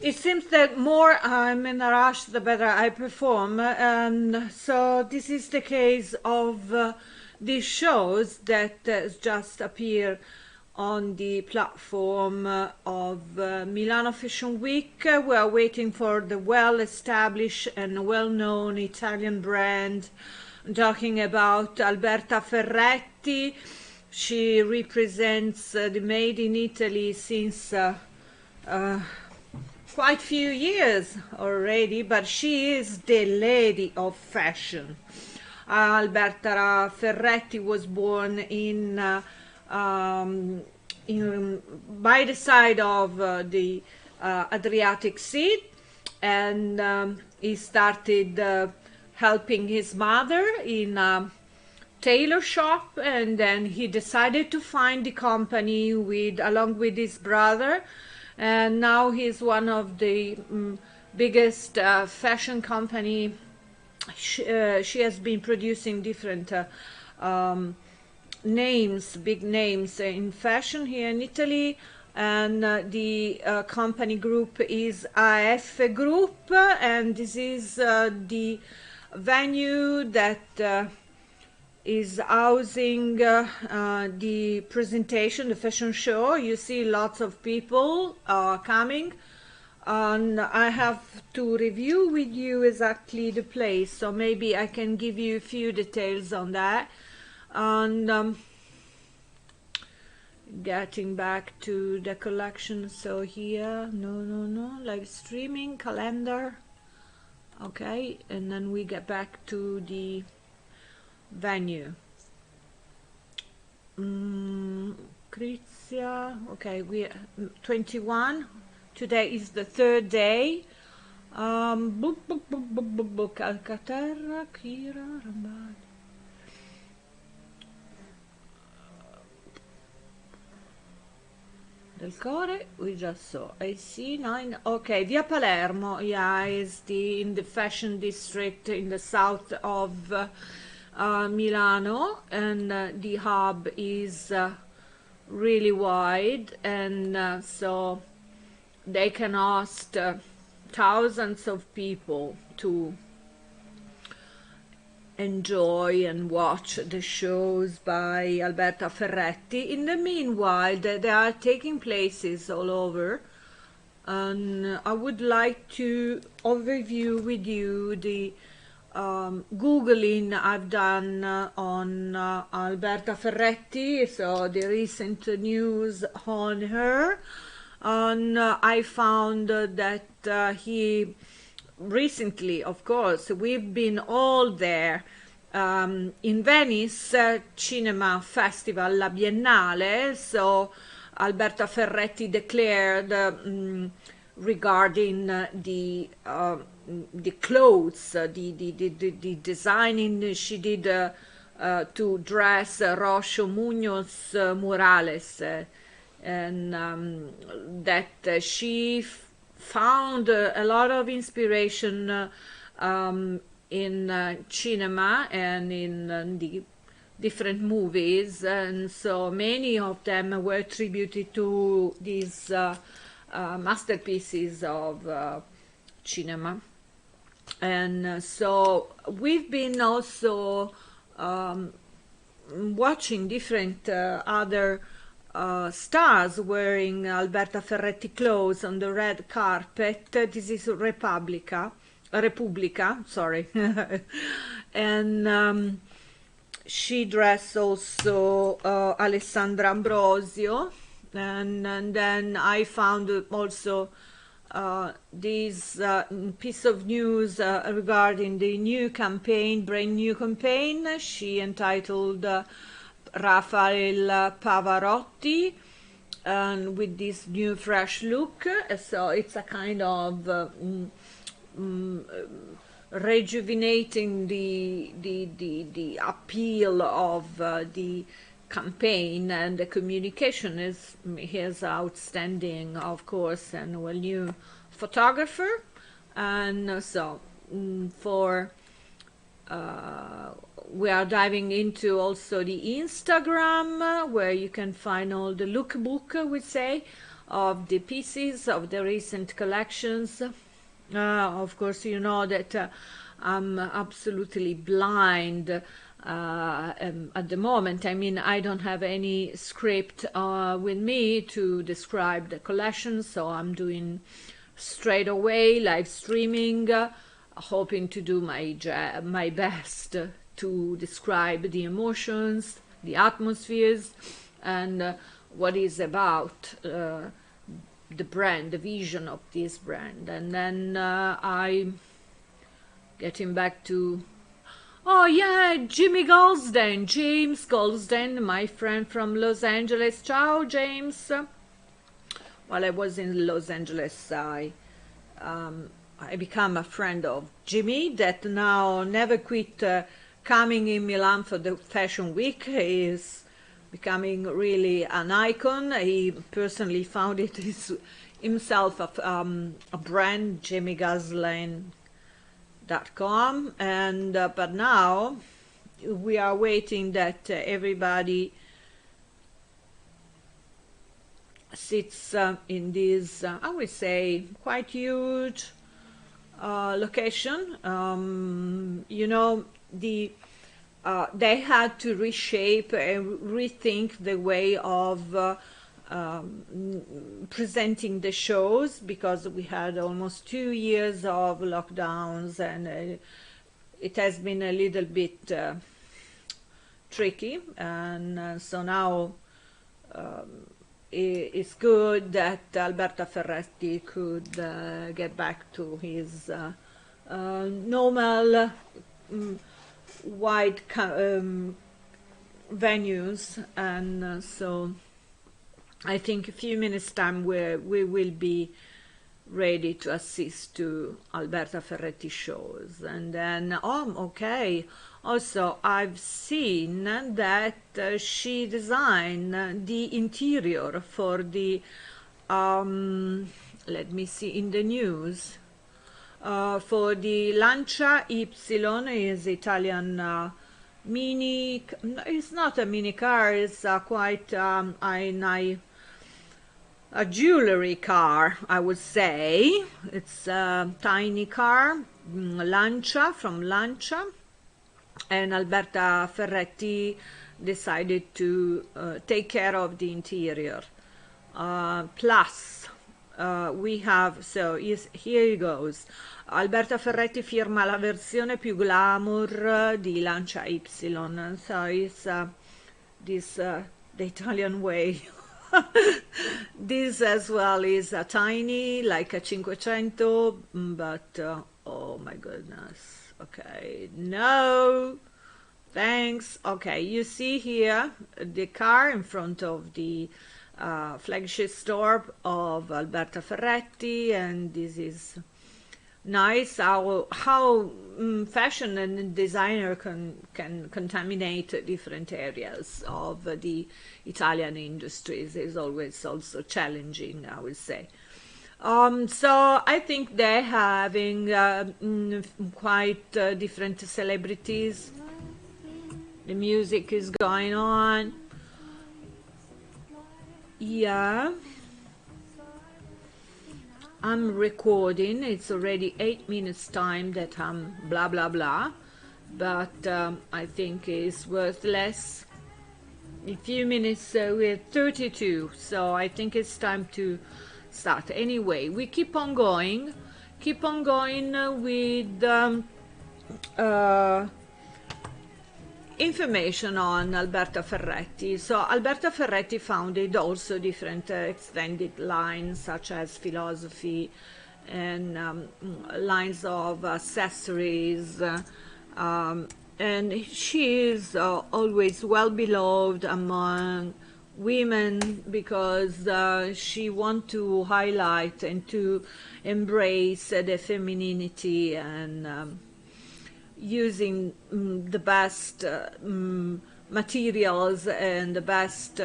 It seems that more I'm in a rush, the better I perform. And so this is the case of these shows that just appear on the platform of Milano Fashion Week. We are waiting for the well-established and well-known Italian brand. I'm talking about Alberta Ferretti. She represents the Made in Italy since quite few years already, but she is the lady of fashion. Alberta Ferretti was born by the side of the Adriatic Sea, and he started helping his mother in a tailor shop, and then he decided to find the company along with his brother, and now he's one of the biggest fashion company. She has been producing different big names in fashion here in Italy, and the company group is Aeffe Group, and this is the venue that is housing the presentation, the fashion show. You see lots of people coming, and I have to review with you exactly the place, so maybe I can give you a few details on that. And getting back to the collection, so here, no, live streaming, calendar, okay, and then we get back to the venue. Krizia, okay, we 21. Today is the third day. Alcaterra, Kira, Rambad. Del Core, we just saw. I see 9. Okay, Via Palermo, yeah, is in the fashion district in the south of Milano, and the hub is really wide, and so they can host thousands of people to enjoy and watch the shows by Alberta Ferretti. In the meanwhile, they are taking places all over, and I would like to overview with you the Googling I've done on Alberta Ferretti, so the recent news on her, and I found that he recently, of course, we've been all there in Venice, Cinema Festival, La Biennale, so Alberta Ferretti declared regarding the clothes, the designing she did to dress Roscio Munoz Morales, and that she found a lot of inspiration in cinema and in the different movies, and so many of them were attributed to these masterpieces of cinema. And so we've been also watching different other stars wearing Alberta Ferretti clothes on the red carpet. This is Repubblica, sorry. And she dressed also Alessandra Ambrosio, and then I found also this piece of news regarding the new campaign, brand new campaign she entitled Rafael Pavarotti, and with this new fresh look. So it's a kind of rejuvenating the appeal of the campaign, and the communication is outstanding, of course, and a well-known photographer. And so for we are diving into also the Instagram, where you can find all the lookbook, we say, of the pieces of the recent collections. Of course, you know that I'm absolutely blind at the moment. I mean, I don't have any script with me to describe the collection, so I'm doing straight away live streaming, hoping to do my best to describe the emotions, the atmospheres, and what is about the brand, the vision of this brand. And then I'm getting back to, oh yeah, James Goldsden, my friend from Los Angeles. Ciao, James. While I was in Los Angeles, I became a friend of Jimmy, that now never quit coming in Milan for the Fashion Week. He is becoming really an icon. He personally founded himself a brand, jimmygosling.com, and but now we are waiting that everybody sits in this, I would say, quite huge location. You know, they had to reshape and rethink the way of presenting the shows, because we had almost 2 years of lockdowns, and it has been a little bit tricky. And so now it's good that Alberta Ferretti could get back to his normal wide venues, and so I think a few minutes time we will be ready to assist to Alberta Ferretti shows. And then okay, also I've seen that she designed the interior for the let me see in the news, for the Lancia Y, is Italian mini, it's not a mini car, it's quite a jewelry car, I would say. It's a tiny car, Lancia, from Lancia, and Alberta Ferretti decided to take care of the interior. Plus, we have, so here it goes. Alberta Ferretti firma la versione più glamour di Lancia Y. So it's the Italian way. This as well is a tiny, like a 500, but oh my goodness. Okay, no, thanks. Okay, you see here the car in front of the flagship store of Alberta Ferretti, and this is nice how fashion and designer can contaminate different areas of the Italian industries. Is always also challenging, I would say. So I think they're having quite different celebrities. The music is going on. Yeah, I'm recording. It's already 8 minutes time that I'm blah blah blah, but I think it's worthless. A few minutes, we're 32, so I think it's time to start. Anyway, we keep on going with information on Alberta Ferretti. So Alberta Ferretti founded also different extended lines, such as Philosophy, and lines of accessories, and she is always well beloved among women, because she wants to highlight and to embrace the femininity, and using the best materials and the best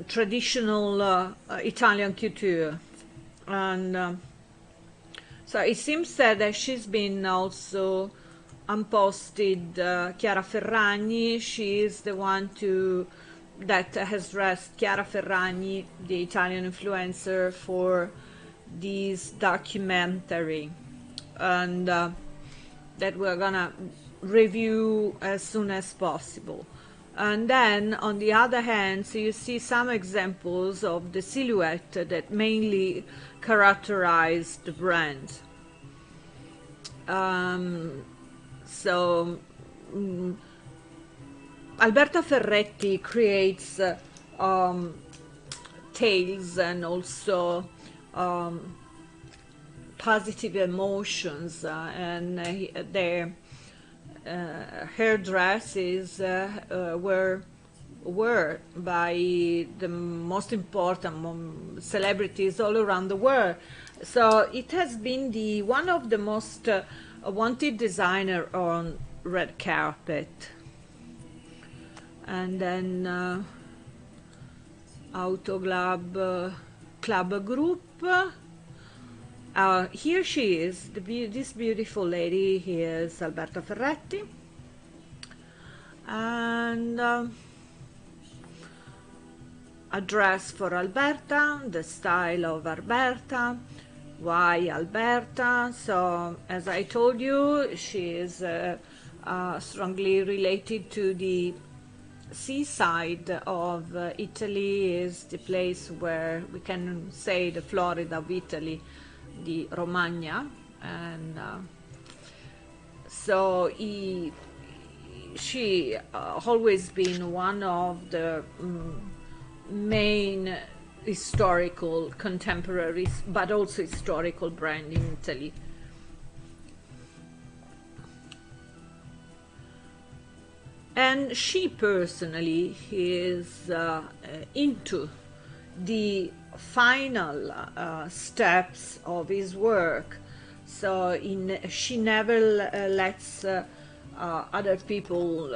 traditional Italian couture. And so it seems that she's been also unposted Chiara Ferragni. She is the one to that has dressed Chiara Ferragni, the Italian influencer, for this documentary, and that we're gonna review as soon as possible. And then on the other hand, so you see some examples of the silhouette that mainly characterize the brand. Alberta Ferretti creates tales and also positive emotions, and their hairdresses were by the most important celebrities all around the world. So it has been the one of the most wanted designer on red carpet. And then Auto Club Group. Here she is, this beautiful lady. Here is Alberta Ferretti. And a dress for Alberta, the style of Alberta. Why Alberta? So, as I told you, she is strongly related to the seaside of Italy. Is the place where we can say the Florida of Italy, the Romagna, and so she always been one of the main historical contemporaries, but also historical brand in Italy. And she personally is into the final steps of his work. So she never lets other people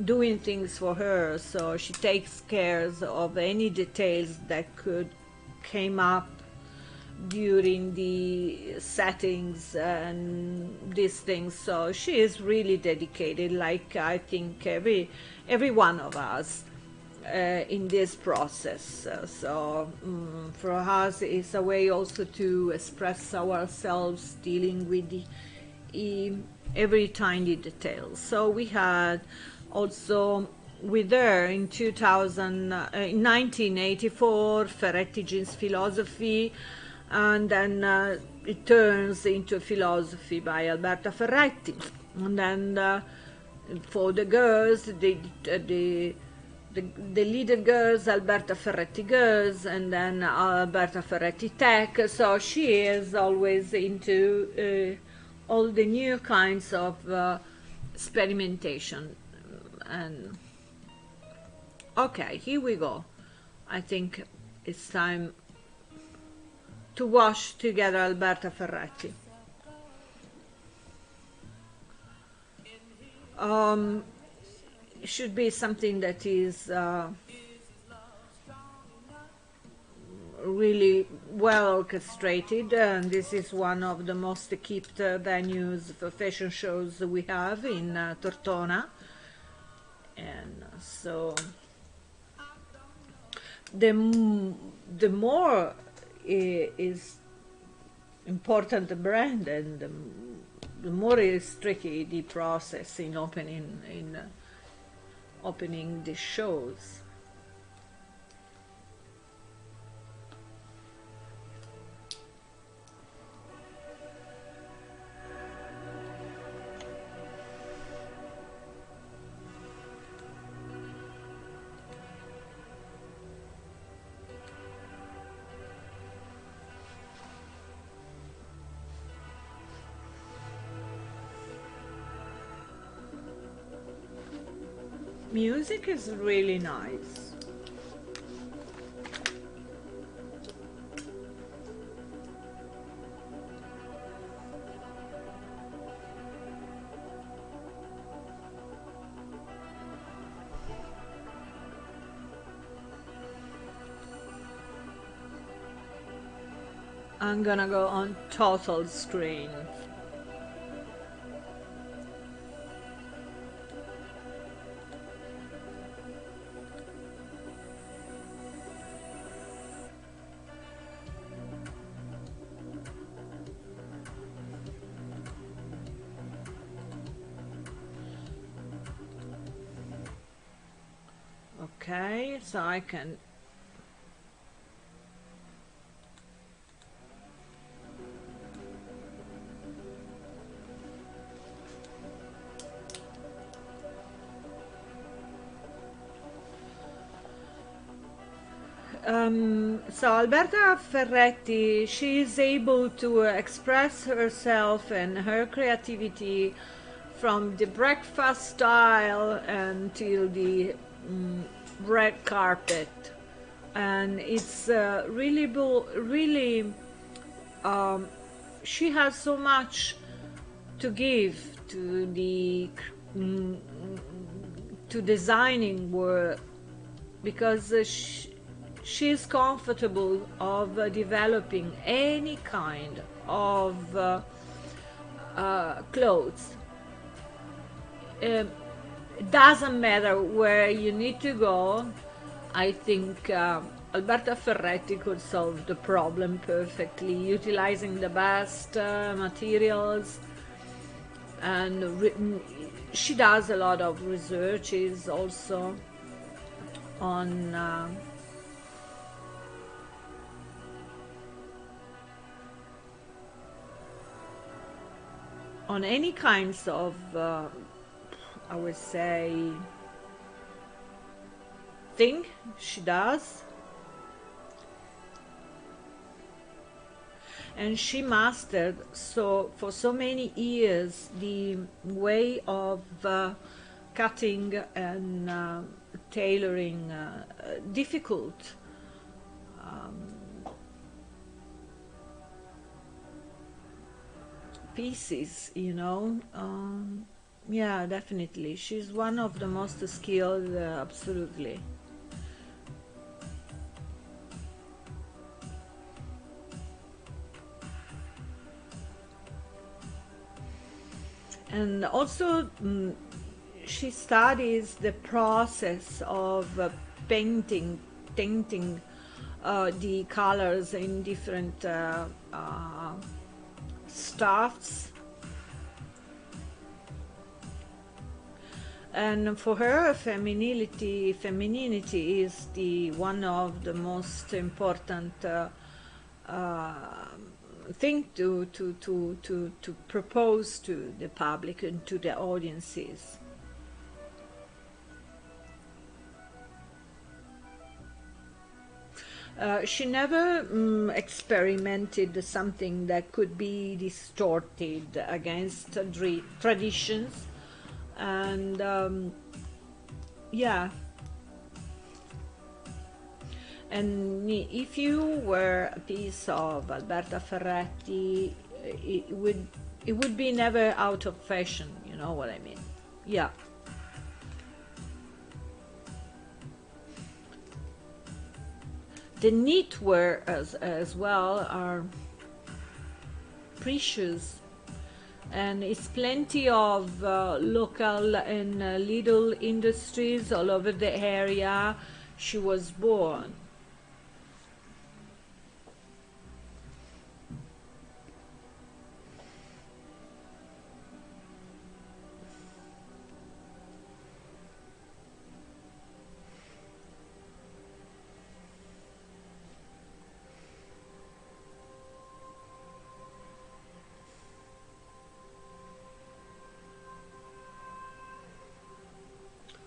doing things for her. So she takes care of any details that could came up during the settings and these things. So she is really dedicated, like I think every one of us in this process. So for us it's a way also to express ourselves, dealing with the every tiny detail. So we had also with her in 1984 Ferretti Jeans Philosophy, and then it turns into Philosophy by Alberta Ferretti, and then for the girls, the leader girls, Alberta Ferretti girls, and then Alberta Ferretti Tech. So she is always into all the new kinds of experimentation. And okay, here we go. I think it's time to wash together Alberta Ferretti. It should be something that is really well orchestrated, and this is one of the most kept venues for fashion shows we have in Tortona. And so the more is important the brand, and the more is tricky the process in opening the shows. Music is really nice. I'm gonna go on total screen. Okay, so I can so Alberta Ferretti, she is able to express herself and her creativity from the breakfast style until the red carpet, and it's really she has so much to give to the mm, to designing work, because she is comfortable of developing any kind of clothes. It doesn't matter where you need to go. I think Alberta Ferretti could solve the problem perfectly, utilizing the best materials, and she does a lot of researches also on any kinds of I would say thing she does, and she mastered so for so many years the way of cutting and tailoring difficult pieces, you know. Yeah, definitely. She's one of the most skilled, absolutely. And also, she studies the process of tinting the colors in different stuffs. And for her, femininity is the one of the most important thing to propose to the public and to the audiences. She never experimented something that could be distorted against traditions, and yeah. And if you were a piece of Alberta Ferretti, it would be never out of fashion. You know what I mean? Yeah. The knitwear as well are precious, and it's plenty of local and little industries all over the area she was born.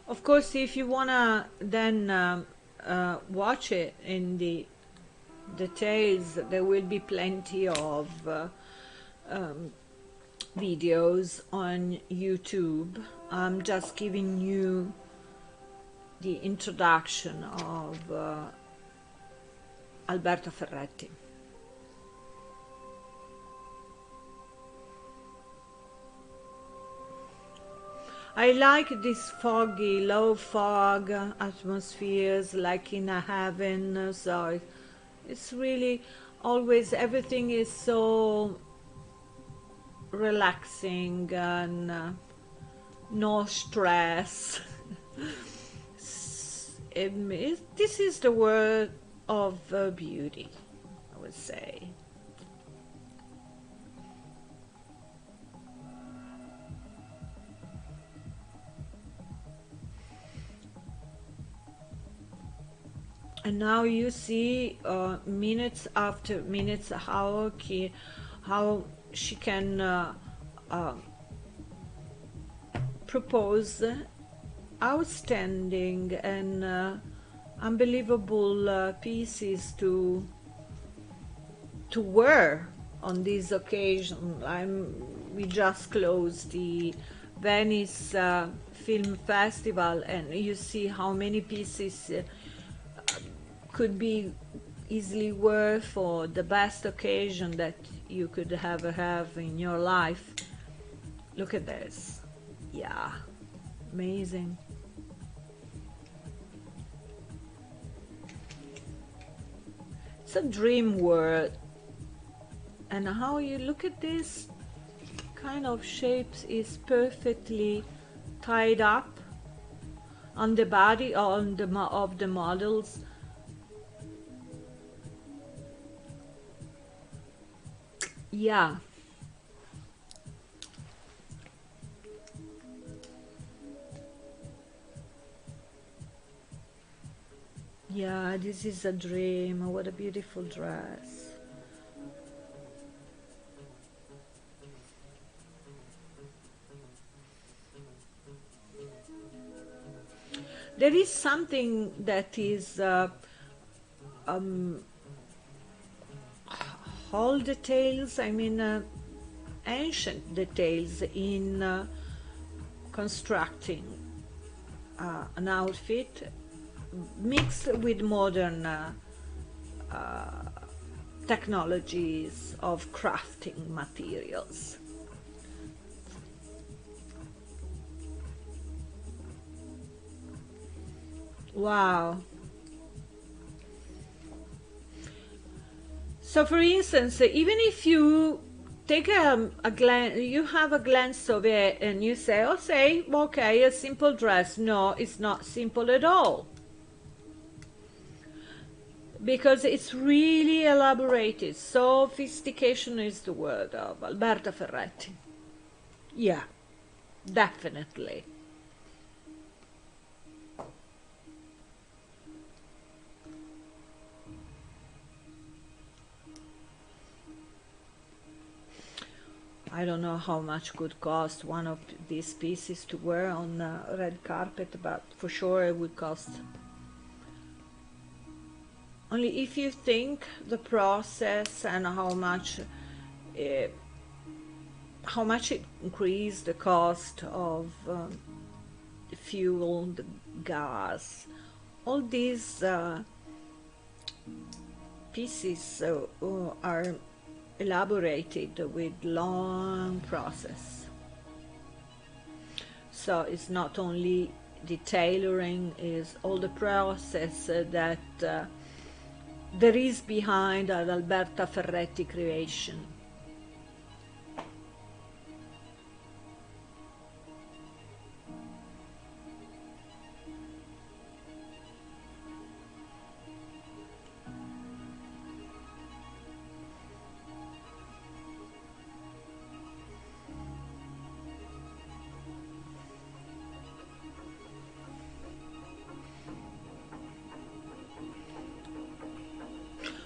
Of course, if you wanna then watch it in the details, there will be plenty of videos on YouTube. I'm just giving you the introduction of Alberta Ferretti. I like this foggy, low fog atmospheres like in a heaven, so it's really always, everything is so relaxing and no stress. This is the word of beauty, I would say. And now you see minutes after minutes how she can propose outstanding and unbelievable pieces to wear on this occasion. We just closed the Venice Film Festival, and you see how many pieces could be easily worn for the best occasion that you could ever have in your life. Look at this. Yeah, amazing. It's a dream world. And how you look at this kind of shapes is perfectly tied up on the body of the models. Yeah. Yeah, this is a dream. What a beautiful dress. There is something that is whole details, I mean ancient details in constructing an outfit mixed with modern technologies of crafting materials. Wow. So for instance, even if you take a glance, you have a glance of it and you say, oh, say, okay, a simple dress. No, it's not simple at all. Because it's really elaborated. Sophistication is the word of Alberta Ferretti. Yeah, definitely. I don't know how much could cost one of these pieces to wear on a red carpet, but for sure it would cost. Only if you think the process and how much it increased the cost of the fuel, the gas, all these pieces are elaborated with long process. So it's not only the tailoring, is all the process that there is behind an Alberta Ferretti creation.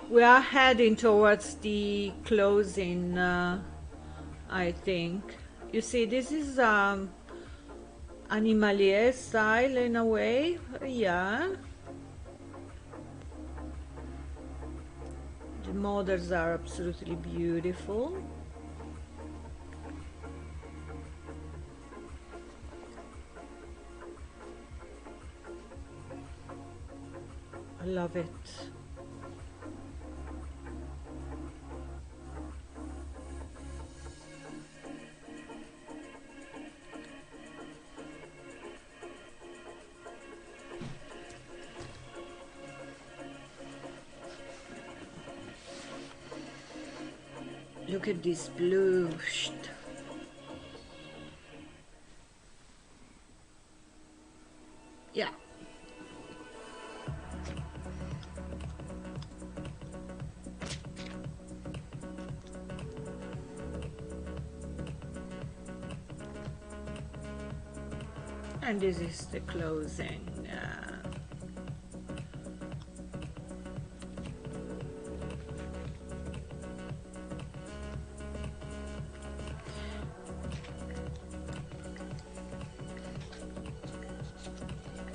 We are heading towards the closing, I think. You see, this is animalier style in a way, yeah. The models are absolutely beautiful. I love it. Look at this blue. Yeah. And this is the closing.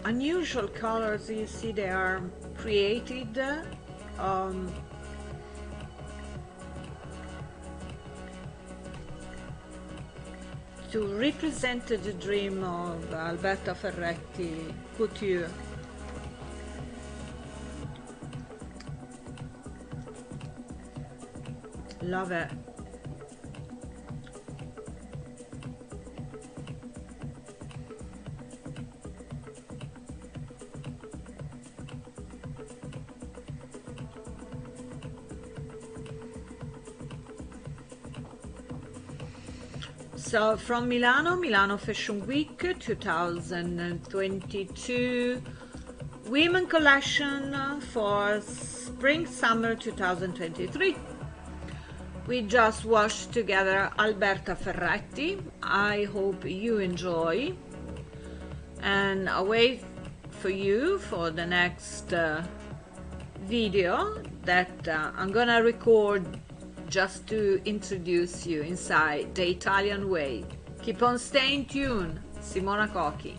unusual colors. You see, they are created to represent the dream of Alberta Ferretti couture. Love it. So from Milano Fashion Week 2022, women collection for spring summer 2023. We just washed together Alberta Ferretti. I hope you enjoy, and I wait for you for the next video that I'm gonna record just to introduce you inside the Italian way. Keep on staying tuned. Simona Cochi.